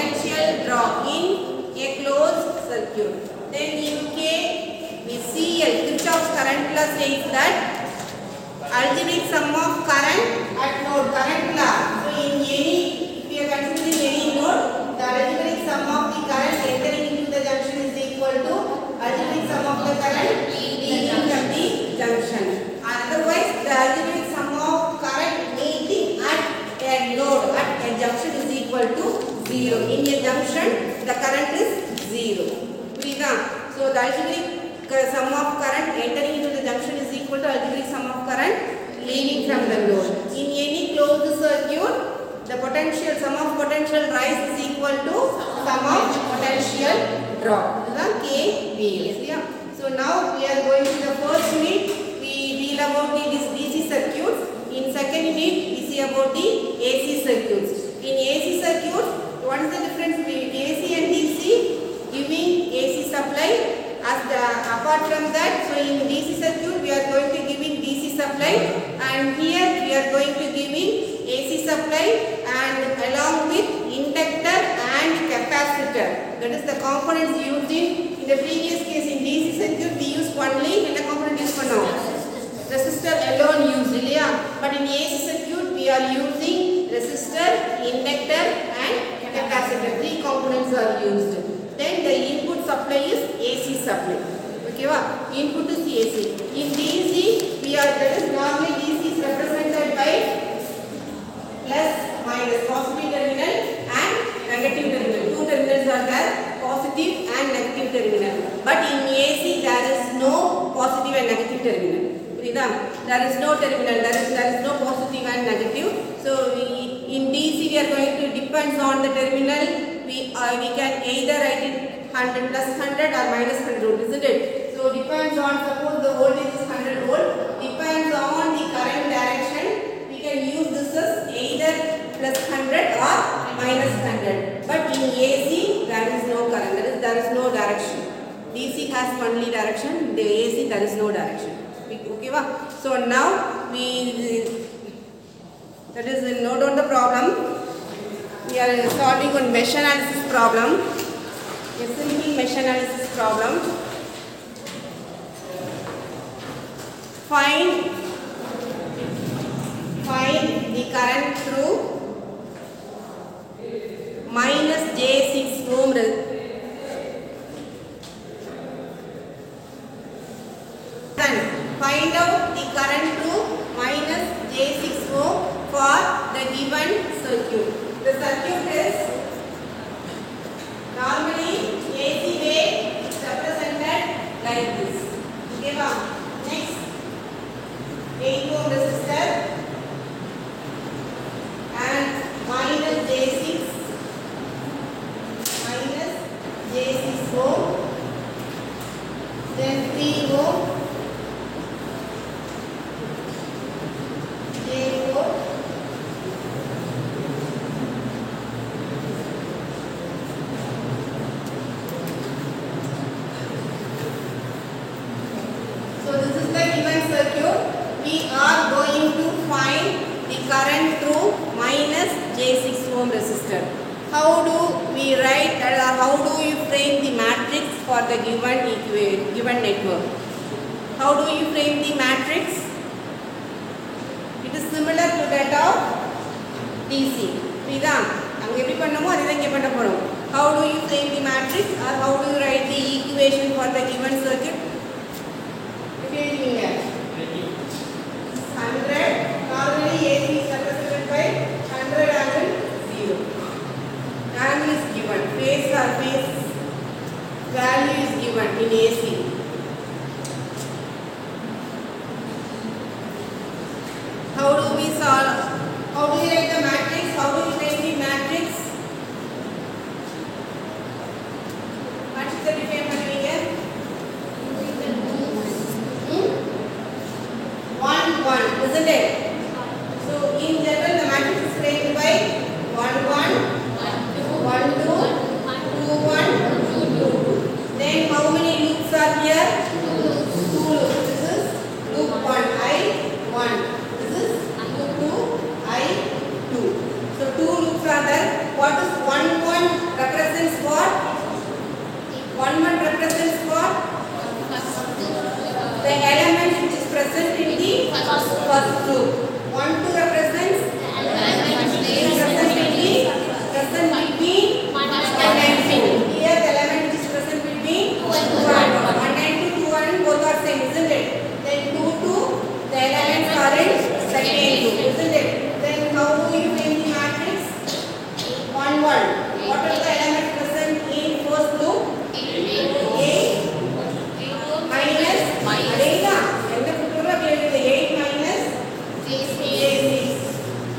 potential drop in a closed circuit. Then in K, we see Kirchhoff's current law says that algebraic sum of current at node, current law. So in any, if we are considering any node, the algebraic sum of the current entering into the junction is equal to algebraic sum of the current leaving from the junction. Otherwise, the algebraic sum of current meeting at a node, at a junction is equal to 0. In a junction, the current is 0. So the algebraic sum of current entering into the junction is equal to algebraic sum of current leaving from the node. In any closed circuit, the potential sum of potential rise is equal to sum of potential drop. The KVL. Yeah. So now we are going to the first unit. We deal about the DC circuits. In second unit, we see about the AC circuits. In AC circuits, what is the difference between AC and DC? Giving AC supply. Apart from that, so in DC circuit we are going to giving DC supply, and here we are going to giving AC supply and along with inductor and capacitor. That is the components used in the previous case. In DC circuit we used only and the component is for now resistor alone used, yeah. But in AC circuit we are using resistor, inductor and capacitor. 3 components are used. Then the input supply is AC supply. Okay, input is AC. In DC, we are, that is normally DC is represented by plus, minus, positive terminal and negative terminal. 2 terminals are there, positive and negative terminal. But in AC, there is no positive and negative terminal. There is no terminal, there is no positive and negative. So in DC, we are going to depends on the terminal. We can either write it 100 plus 100 or minus 100 volt, isn't it? So depends on, suppose the voltage is 100 volt, depends on the current direction. We can use this as either plus 100 or minus 100. But in AC, there is no current, there is no direction. DC has only direction, the AC there is no direction. Okay, so now that is note on the problem. We are solving on mesh analysis problem. A simple mesh analysis problem. Find the current through minus J6 ohm. Find out the current through minus J6 ohm for the given circuit. The circuit is normally AC wave is represented like this. Okay, next 8 ohm resistor and minus J6 ohm, then 3 ohm, J4. Current through minus J6 ohm resistor. How do we write or how do you frame the matrix for the given network? How do you frame the matrix? It is similar to that of DC. How do you frame the matrix or how do you write the equation for the given circuit? Here 100. Normally AC is represented by 100 angle 0. Angle is given. Phase or phase value is given in AC. How do we solve? How do we write the matrix? How do we write the matrix? What is the difference here? 1, 1, isn't it? So in general the matrix is framed by 1, 1, 1, 2, 2, 1, 2, 2. Then how many loops are here? 2 loops. This is loop 1, I1. This is loop 2, I2. So 2 loops are there. What is 1, 1 first loop. 1 2 represents present between 1 and 2. Here the element which is present between 2 and 2, 2 and both are same, isn't it? Then 2 2, the elements are in second loop, isn't it? Then how do you name the matrix? 1 1. What are the elements present in first loop? 8 minus Adega. எந்த குட்டூரா கேளுங்க 8 minus j6.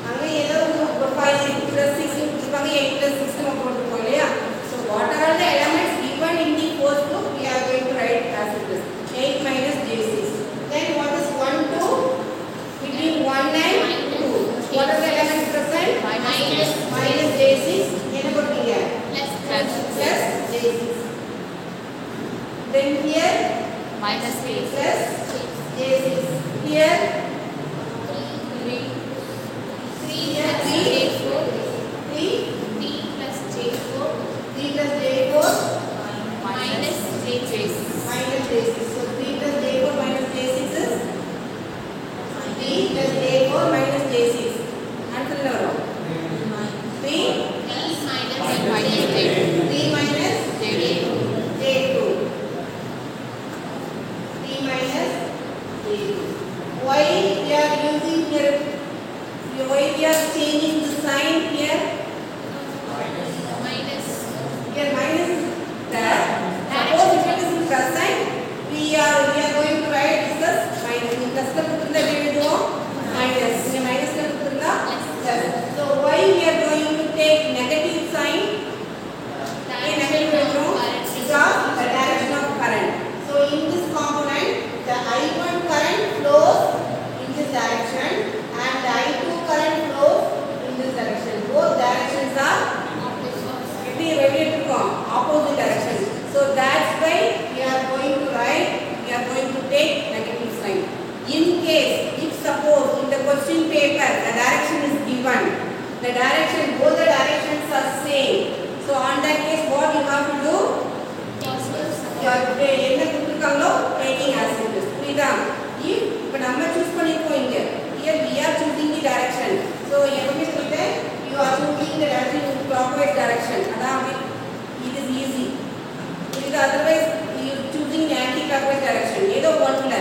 அங்க ஏதோ ஒரு 5 plus 6 கொடுப்பாங்க 8 plus 6 நம்ம போட்டுருக்கோம் இல்லையா? So what are the elements given in the first loop? We are going to write as it is 8 minus j6. Then what is 1 2 between 1 and 2? What are the elements present? Minus j6. என்ன போடுவீங்க? Plus j6. Then here minus 8 plus j6. Here 3 here plus 3 j4 3 3 plus j4 3 plus j4 minus j6 minus j6. So 3 plus j4 minus j6 is 3 plus j4 minus j6. Answer என்ன வரும்? 3 minus j2 3 minus j2. 3 minus j2. Why we are using here? Why we are changing the sign here? minus Here minus is there. Suppose if it is in present, we are going to write this as minus. In plus la putunda we do minus. In minus la putunda plus. So why we are going to take negative sign? Negative because the direction of current. So in this component, the I1 current flows in this direction and the I2 current flows in this direction. Both directions are opposite direction. So that's why we are going to write, we are going to take negative sign. In case, if suppose in the question paper the direction is given, the direction, both the directions are same. So on that case, what you have to do? You are என்ன கொடுத்திருக்காங்களோ taking as it is. புரியுதா? இப்போ நம்ம choose பண்ணிருக்கோம் இங்க. Here we are choosing the direction. So எப்பவுமே சொல்லிட்டேன், you are choosing the direction in clockwise direction. அதான் it is easy. புரியுதா? Otherwise you choosing anti-clockwise direction. ஏதோ ஒன்ல.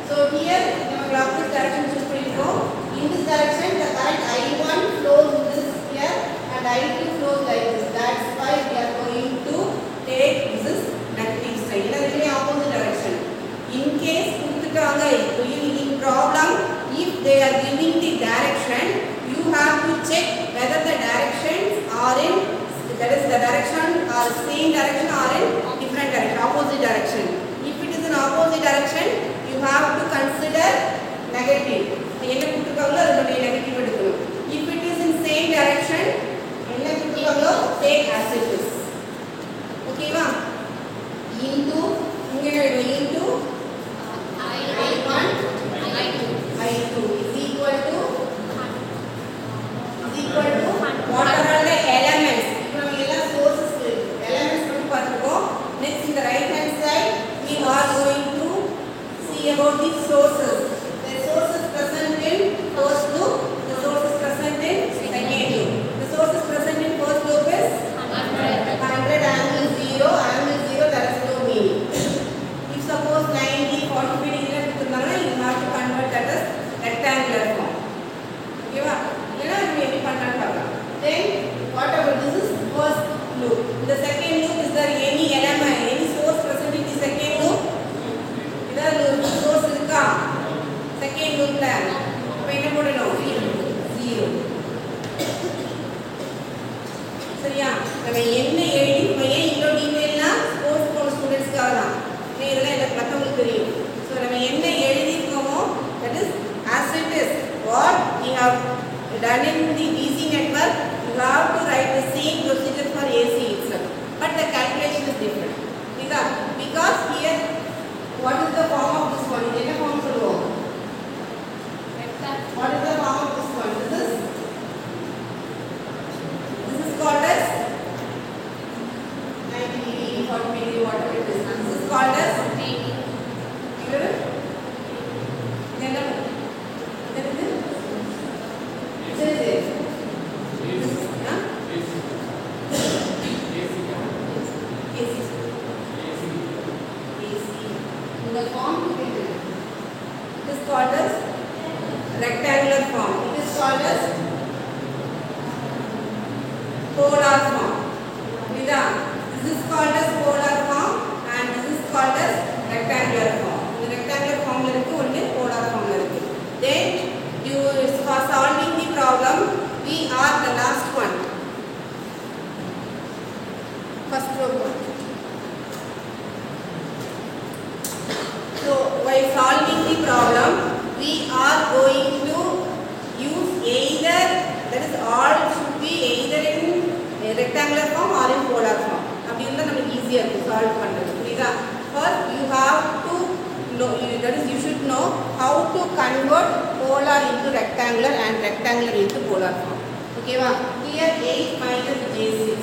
So here நம்ம clockwise direction choose பண்ணிருக்கோம். In this direction the current I1 flows in this here and I2 flows like this. That's why we are going to take this negative sign. It is opposite direction. In case கொடுத்துட்டாங்க in problem, if they are giving the direction, you have to check whether the directions are in, that is the direction or same direction or in different direction, opposite direction. If it is in opposite direction, you have to consider negative. என்ன கொடுத்துருக்காங்களோ அதனுடைய negative எடுக்கணும். If it is in same direction, என்ன கொடுத்துருக்காங்களோ take as it is. ஓகேவா? into இங்க into I1 I2 is equal to what are all the elements? இப்போ நம்ம எல்லா sources elements பத்தி பார்த்துக்கோம். Next in the right hand side we are going to see about the sources. The sources present in first loop, the sources present in second loop. The sources present in first loop is 100 angle 0, that is no meaning. If suppose 90, 45 degree கொடுத்திருந்தாங்கன்னா you have to convert that as rectangular form. ஓகேவா? ஏன்னா இது எப்படி பண்ணலாம்னு பார்க்கலாம். Then whatever, this is first loop. In the second loop, is there any element, any source present in the second loop? ஏதாவது source இருக்கா? Second loopல இப்போ என்ன போடணும்? 0. சரியா? நம்ம என்ன எழுதி ஏன் இவ்வளோ டீடைல்னா ஸ்போர்ட்ஸ் போன ஸ்டூடெண்ட்ஸ்க்காக தான். இதெல்லாம் எனக்கு மற்றவங்களுக்கு தெரியும். ஸோ நம்ம என்ன எழுதியிருக்கோமோ that is as it is. What we have done in the DC network, you have to write the same procedure for AC itself. But the calculation is different. Because here, what is the form of this one? என்ன form சொல்லுவோம்? What is the form of this one? This is called as 90 degree, 40 degree, whatever it is. This is called as is called as rectangular form. It is called as polar form. This is called as polar form and this is called as rectangular form. The rectangular form irukku only polar form irukku. Then you for solving the problem we are the last one. First row one. So while solving the problem we are going to use either, that is all should be either in rectangular form or in polar form. அப்படி இருந்தா நமக்கு ஈஸியா இருக்கும் solve பண்றது. புரியுதா? First you have to know, that is you should know how to convert polar into rectangular and rectangular into polar form. ஓகேவா? Here 8 minus j6.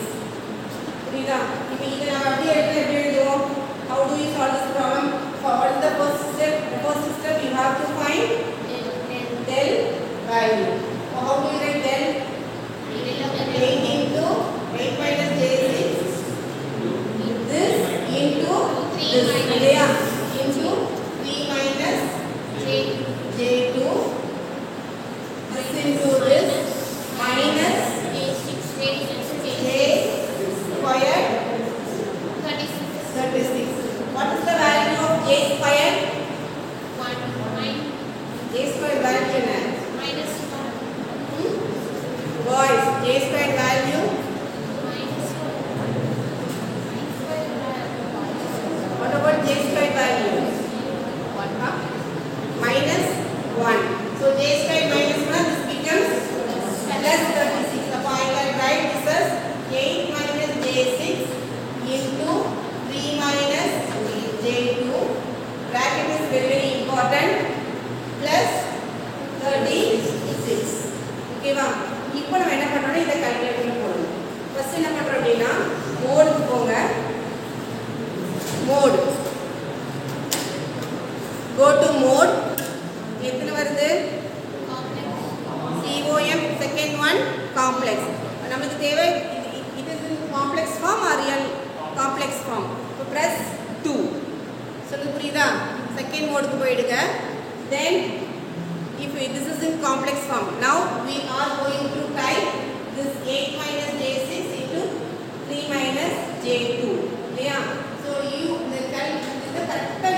புரியுதா? இப்போ இத நாம அப்படியே எப்படி எழுதுவோம்? How do you solve this problem? What is the first step? The first step you have to find del value. How do you write del? 8 into 8 minus j6. This into this. Into 3 minus j2. This into this minus j squared 36. What is the value of j squared? J squared value என்ன? Boys, j squared value? What about j squared value? Minus 1. So j squared minus 1, this becomes plus 36. So I can write this as 8 minus j6 into 3 minus j2. Bracket is very, very important. Plus 36. Okay, va? இப்போ நம்ம என்ன பண்றோம்னா இத calculate பண்ண போறோம். First என்ன பண்றோம் அப்படினா மோடுக்கு போங்க. மோட். Go to mode. எத்தனை வருது? COM second one complex. நமக்கு தேவை it is in complex form or real complex form. So press 2. சொல்லுங்க புரியுதா? செகண்ட் மோடுக்கு போயிடுங்க. Then if this is in complex form, now we are going to type this 8 minus j6 into 3 minus j2. Yeah. So you the correct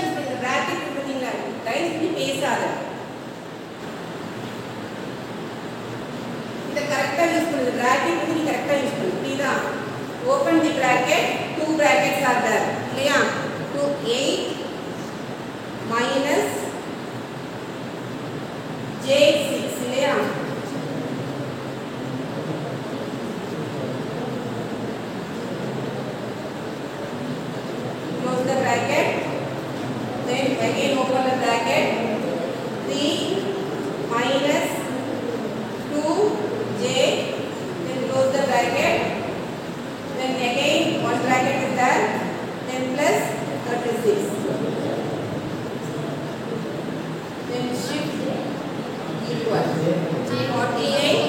use the bracket பண்றீங்களா? Right பண்ணி பேசாத. இந்த கரெக்ட்டா use பண்ணுங்க. bracket வந்து நீ கரெக்ட்டா யூஸ் பண்ணு. புரியுதா? Open the bracket. Two brackets are there. இல்லையா? So 8 minus j6 இல்லையா? Close the bracket. Then again open the bracket. 3 minus 2j. Then close the bracket. Then again one bracket is there. Then plus 36. Then shift equal 48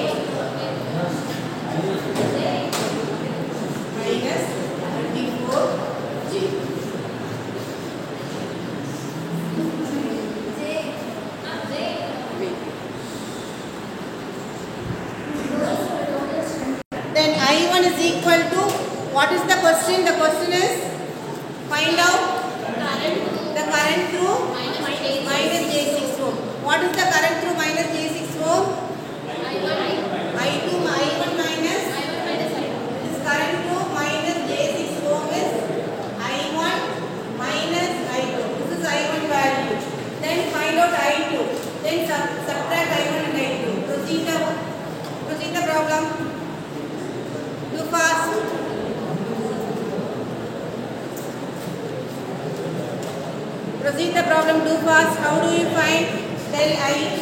minus 24j. Then I1 is equal to, what is the question? The question is find out the current through minus j6 ohm. What is the current through minus j6 ohm? I2 I1 minus this current through minus j6 ohm is I1 minus I2. This is I1 value. Then find out I2. Then subtract I1 and I2. Proceed the problem. Do fast. Proceed the problem. Do fast. How do you find del I2?